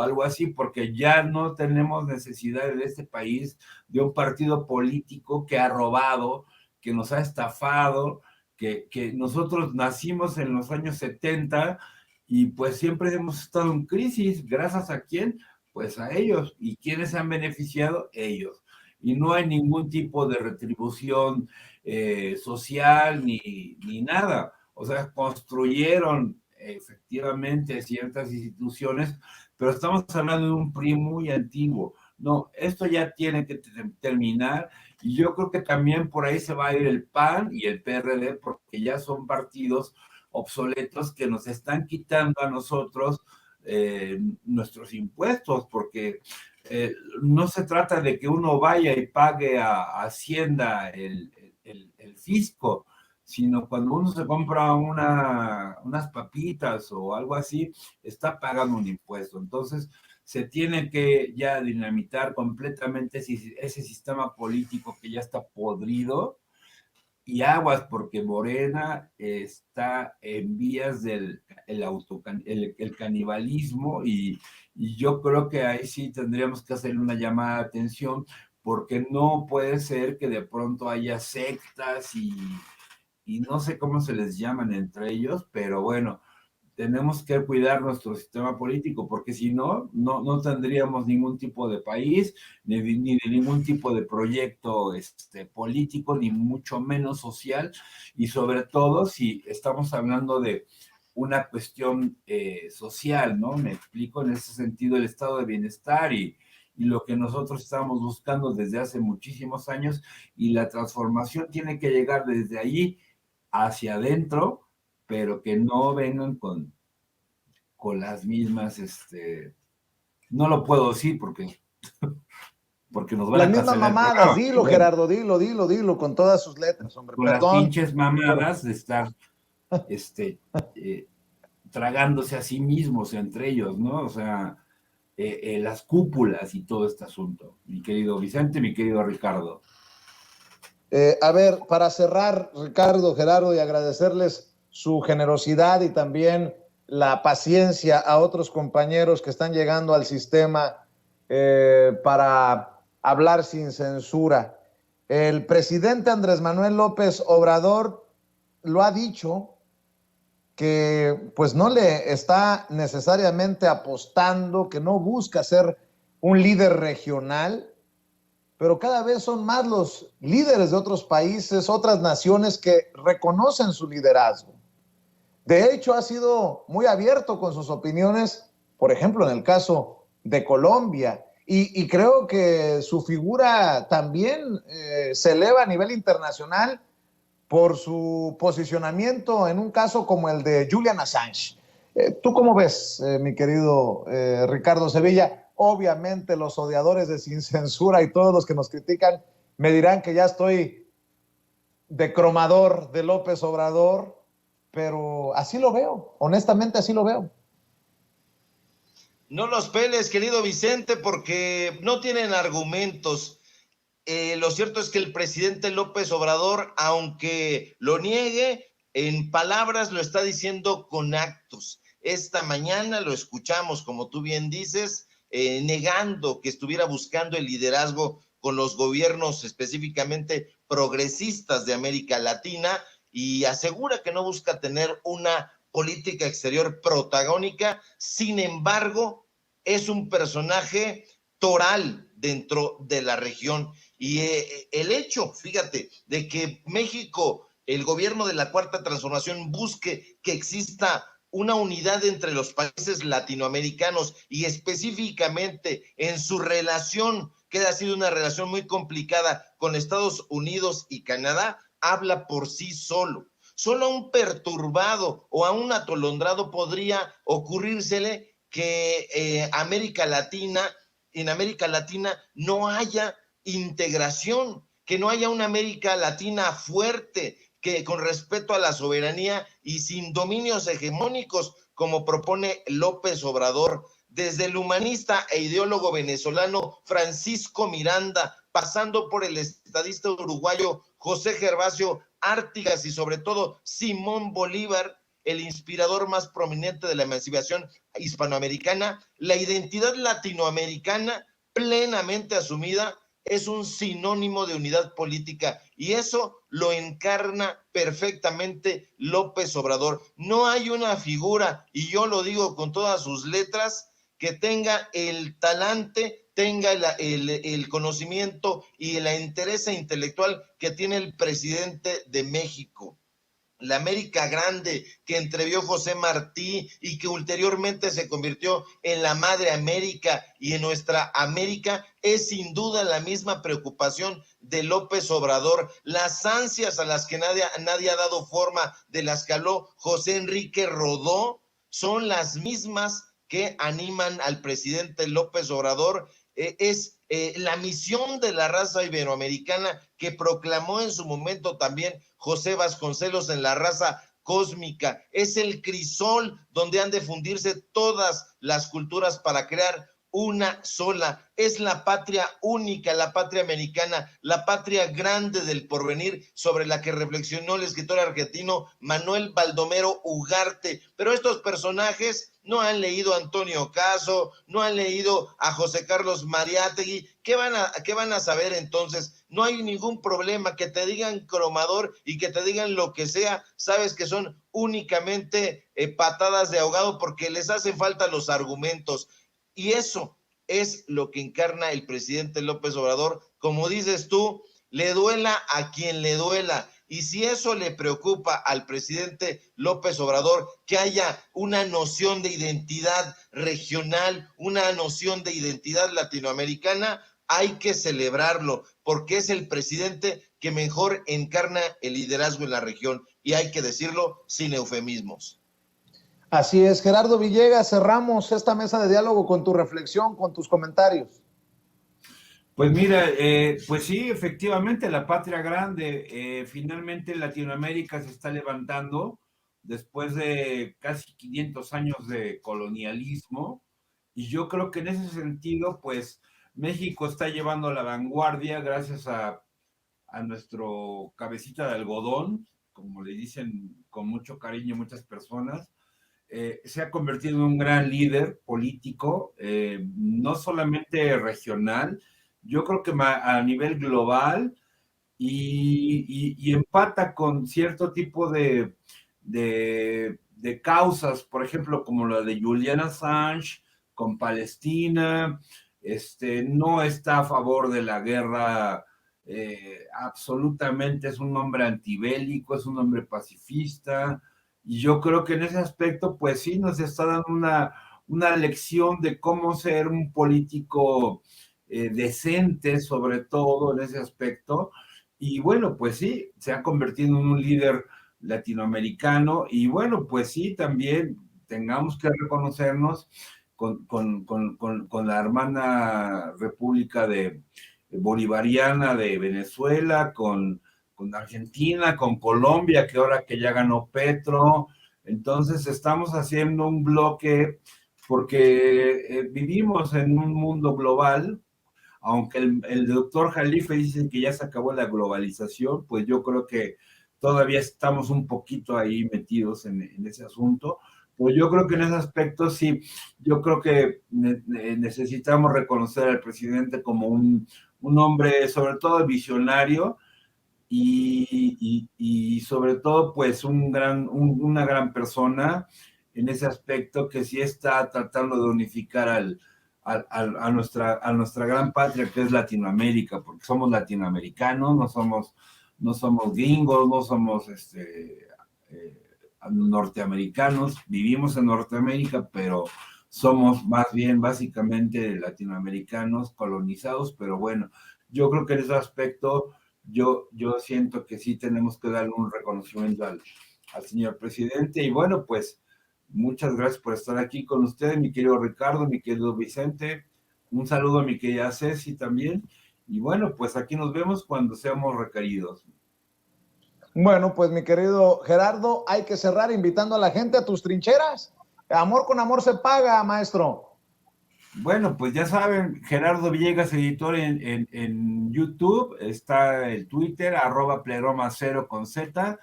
S3: algo así, porque ya no tenemos necesidad en este país de un partido político que ha robado, que nos ha estafado, que nosotros nacimos en los años 70 y pues siempre hemos estado en crisis. ¿Gracias a quién? Pues a ellos. ¿Y quiénes se han beneficiado? Ellos. Y no hay ningún tipo de retribución social ni nada. O sea, construyeron efectivamente ciertas instituciones, pero estamos hablando de un PRI muy antiguo. No, esto ya tiene que terminar y yo creo que también por ahí se va a ir el PAN y el PRD porque ya son partidos obsoletos que nos están quitando a nosotros nuestros impuestos, porque no se trata de que uno vaya y pague a Hacienda el fisco, sino cuando uno se compra unas papitas o algo así, está pagando un impuesto. Entonces, se tiene que ya dinamitar completamente ese sistema político que ya está podrido y aguas, porque Morena está en vías del el canibalismo y yo creo que ahí sí tendríamos que hacer una llamada de atención porque no puede ser que de pronto haya sectas y no sé cómo se les llaman entre ellos, pero bueno, tenemos que cuidar nuestro sistema político, porque si no, no tendríamos ningún tipo de país, ni de ningún tipo de proyecto político, ni mucho menos social, y sobre todo si estamos hablando de una cuestión social, ¿no? Me explico, en ese sentido, el estado de bienestar y lo que nosotros estamos buscando desde hace muchísimos años, y la transformación tiene que llegar desde allí hacia adentro, pero que no vengan con las mismas, no lo puedo decir porque nos van
S1: Las
S3: a
S1: mismas
S3: cancelar el
S1: mamadas,
S3: programa.
S1: dilo,
S3: Bueno,
S1: Gerardo, dilo, con todas sus letras, hombre,
S3: con las
S1: perdón.
S3: pinches mamadas de estar, tragándose a sí mismos entre ellos, ¿no? O sea, las cúpulas y todo este asunto. Mi querido Vicente, mi querido Ricardo.
S1: A ver, para cerrar, Ricardo, Gerardo, y agradecerles su generosidad y también la paciencia a otros compañeros que están llegando al sistema para hablar sin censura. El presidente Andrés Manuel López Obrador lo ha dicho que pues no le está necesariamente apostando, que no busca ser un líder regional, pero cada vez son más los líderes de otros países, otras naciones que reconocen su liderazgo. De hecho, ha sido muy abierto con sus opiniones, por ejemplo, en el caso de Colombia, y creo que su figura también se eleva a nivel internacional por su posicionamiento en un caso como el de Julian Assange. ¿Tú cómo ves, mi querido Ricardo Sevilla? Obviamente los odiadores de Sin Censura y todos los que nos critican me dirán que ya estoy de cromador de López Obrador, pero así lo veo, honestamente así lo veo.
S4: No los peles, querido Vicente, porque no tienen argumentos. Lo cierto es que el presidente López Obrador, aunque lo niegue, en palabras lo está diciendo con actos. Esta mañana lo escuchamos, como tú bien dices, negando que estuviera buscando el liderazgo con los gobiernos específicamente progresistas de América Latina y asegura que no busca tener una política exterior protagónica. Sin embargo, es un personaje toral dentro de la región. Y el hecho, fíjate, de que México, el gobierno de la Cuarta Transformación, busque que exista una unidad entre los países latinoamericanos y específicamente en su relación, que ha sido una relación muy complicada con Estados Unidos y Canadá, habla por sí solo. Solo a un perturbado o a un atolondrado podría ocurrírsele que en América Latina no haya integración, que no haya una América Latina fuerte, que con respeto a la soberanía y sin dominios hegemónicos, como propone López Obrador. Desde el humanista e ideólogo venezolano Francisco Miranda, pasando por el estadista uruguayo José Gervasio Artigas y sobre todo Simón Bolívar, el inspirador más prominente de la emancipación hispanoamericana, la identidad latinoamericana plenamente asumida es un sinónimo de unidad política y eso lo encarna perfectamente López Obrador. No hay una figura, y yo lo digo con todas sus letras, que tenga el talante, tenga el conocimiento y la entereza intelectual que tiene el presidente de México. La América Grande que entrevió José Martí y que ulteriormente se convirtió en la Madre América y en nuestra América, es sin duda la misma preocupación de López Obrador. Las ansias a las que nadie ha dado forma, de las que habló José Enrique Rodó, son las mismas que animan al presidente López Obrador. La misión de la raza iberoamericana que proclamó en su momento también José Vasconcelos en La Raza Cósmica. Es el crisol donde han de fundirse todas las culturas para crear una sola. Es la patria única, la patria americana, la patria grande del porvenir, sobre la que reflexionó el escritor argentino Manuel Baldomero Ugarte. Pero estos personajes no han leído a Antonio Caso, no han leído a José Carlos Mariátegui. ¿Qué van a saber entonces? No hay ningún problema, que te digan cromador y que te digan lo que sea, sabes que son únicamente patadas de ahogado porque les hacen falta los argumentos. Y eso es lo que encarna el presidente López Obrador. Como dices tú, le duela a quien le duela. Y si eso le preocupa al presidente López Obrador, que haya una noción de identidad regional, una noción de identidad latinoamericana, hay que celebrarlo, porque es el presidente que mejor encarna el liderazgo en la región. Y hay que decirlo sin eufemismos.
S1: Así es, Gerardo Villegas, cerramos esta mesa de diálogo con tu reflexión, con tus comentarios.
S3: Pues mira, pues sí, efectivamente, la patria grande, finalmente Latinoamérica se está levantando después de casi 500 años de colonialismo, y yo creo que en ese sentido, pues México está llevando la vanguardia gracias a nuestro cabecita de algodón, como le dicen con mucho cariño muchas personas. Se ha convertido en un gran líder político, no solamente regional, yo creo que a nivel global, y empata con cierto tipo de causas, por ejemplo, como la de Julian Assange con Palestina. No está a favor de la guerra, absolutamente, es un hombre antibélico, es un hombre pacifista. Y yo creo que en ese aspecto, pues sí, nos está dando una lección de cómo ser un político decente, sobre todo en ese aspecto. Y bueno, pues sí, se ha convertido en un líder latinoamericano. Y bueno, pues sí, también tengamos que reconocernos con la hermana República Bolivariana de Venezuela, con Argentina, con Colombia, que ahora que ya ganó Petro. Entonces estamos haciendo un bloque porque vivimos en un mundo global, aunque el doctor Jalife dice que ya se acabó la globalización, pues yo creo que todavía estamos un poquito ahí metidos en ese asunto. Pues yo creo que en ese aspecto sí, yo creo que necesitamos reconocer al presidente como un hombre sobre todo visionario, y sobre todo pues una gran persona en ese aspecto, que sí está tratando de unificar a nuestra gran patria, que es Latinoamérica, porque somos latinoamericanos, no somos gringos, no somos norteamericanos, vivimos en Norteamérica, pero somos más bien básicamente latinoamericanos colonizados, pero bueno, yo creo que en ese aspecto yo siento que sí tenemos que darle un reconocimiento al señor presidente. Y bueno, pues muchas gracias por estar aquí con ustedes, mi querido Ricardo, mi querido Vicente. Un saludo a mi querida Ceci también. Y bueno, pues aquí nos vemos cuando seamos requeridos.
S1: Bueno, pues mi querido Gerardo, hay que cerrar invitando a la gente a tus trincheras. Amor con amor se paga, maestro.
S3: Bueno, pues ya saben, Gerardo Villegas, editor en YouTube, está el Twitter, @pleroma0 con Z,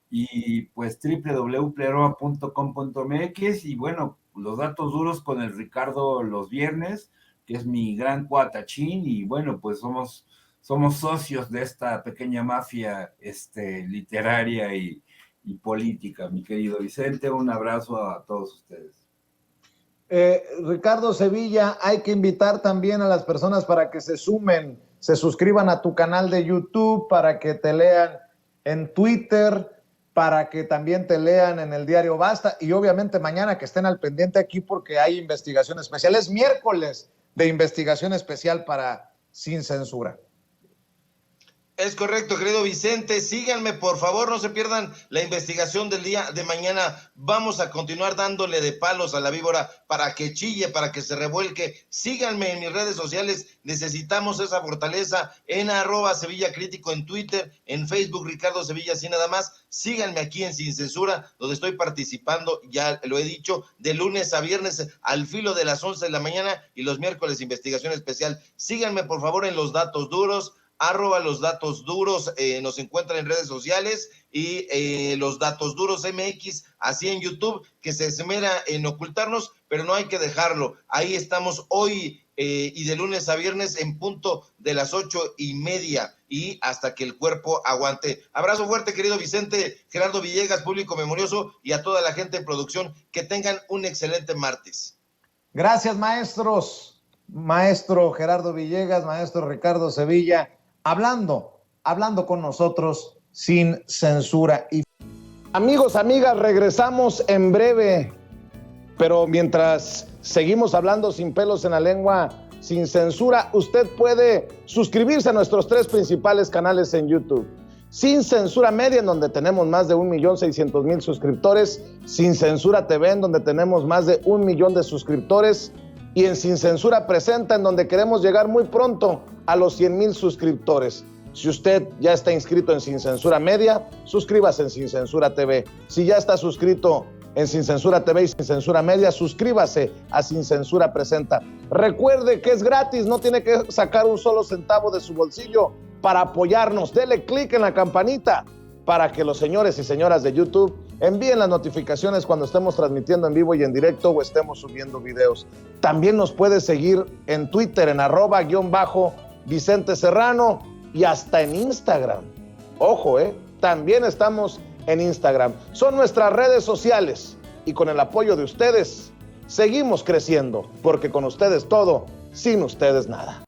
S3: y pues www.pleroma.com.mx, y bueno, los datos duros con el Ricardo los viernes, que es mi gran cuatachín, y bueno, pues somos socios de esta pequeña mafia literaria y política. Mi querido Vicente, un abrazo a todos ustedes.
S1: Ricardo Sevilla, hay que invitar también a las personas para que se sumen, se suscriban a tu canal de YouTube, para que te lean en Twitter, para que también te lean en el diario Basta, y obviamente mañana que estén al pendiente aquí porque hay investigación especial. Es miércoles de investigación especial para Sin Censura.
S4: Es correcto, querido Vicente. Síganme, por favor, no se pierdan la investigación del día de mañana. Vamos a continuar dándole de palos a la víbora para que chille, para que se revuelque. Síganme en mis redes sociales. Necesitamos esa fortaleza en @Sevilla Crítico en Twitter, en Facebook, Ricardo Sevilla, así nada más. Síganme aquí en Sin Censura, donde estoy participando, ya lo he dicho, de lunes a viernes al filo de las 11 de la mañana, y los miércoles investigación especial. Síganme, por favor, en Los Datos Duros, @Los Datos Duros, nos encuentran en redes sociales, y Los Datos Duros MX, así en YouTube, que se esmera en ocultarnos, pero no hay que dejarlo. Ahí estamos hoy y de lunes a viernes en punto de las 8:30 y hasta que el cuerpo aguante. Abrazo fuerte, querido Vicente, Gerardo Villegas, público memorioso, y a toda la gente en producción. Que tengan un excelente martes.
S1: Gracias, maestros. Maestro Gerardo Villegas, maestro Ricardo Sevilla, hablando con nosotros sin censura. Y amigos, amigas, regresamos en breve, pero mientras seguimos hablando sin pelos en la lengua, sin censura, usted puede suscribirse a nuestros 3 principales canales en YouTube. Sin Censura Media, en donde tenemos más de 1,600,000 suscriptores, Sin Censura TV, en donde tenemos más de 1 millón de suscriptores, y en Sin Censura Presenta, en donde queremos llegar muy pronto a los 100,000 suscriptores. Si usted ya está inscrito en Sin Censura Media, suscríbase en Sin Censura TV. Si ya está suscrito en Sin Censura TV y Sin Censura Media, suscríbase a Sin Censura Presenta. Recuerde que es gratis, no tiene que sacar un solo centavo de su bolsillo para apoyarnos. Dele clic en la campanita para que los señores y señoras de YouTube envíen las notificaciones cuando estemos transmitiendo en vivo y en directo o estemos subiendo videos. También nos puede seguir en Twitter en @Vicente Serrano, y hasta en Instagram. Ojo, también estamos en Instagram. Son nuestras redes sociales, y con el apoyo de ustedes seguimos creciendo, porque con ustedes todo, sin ustedes nada.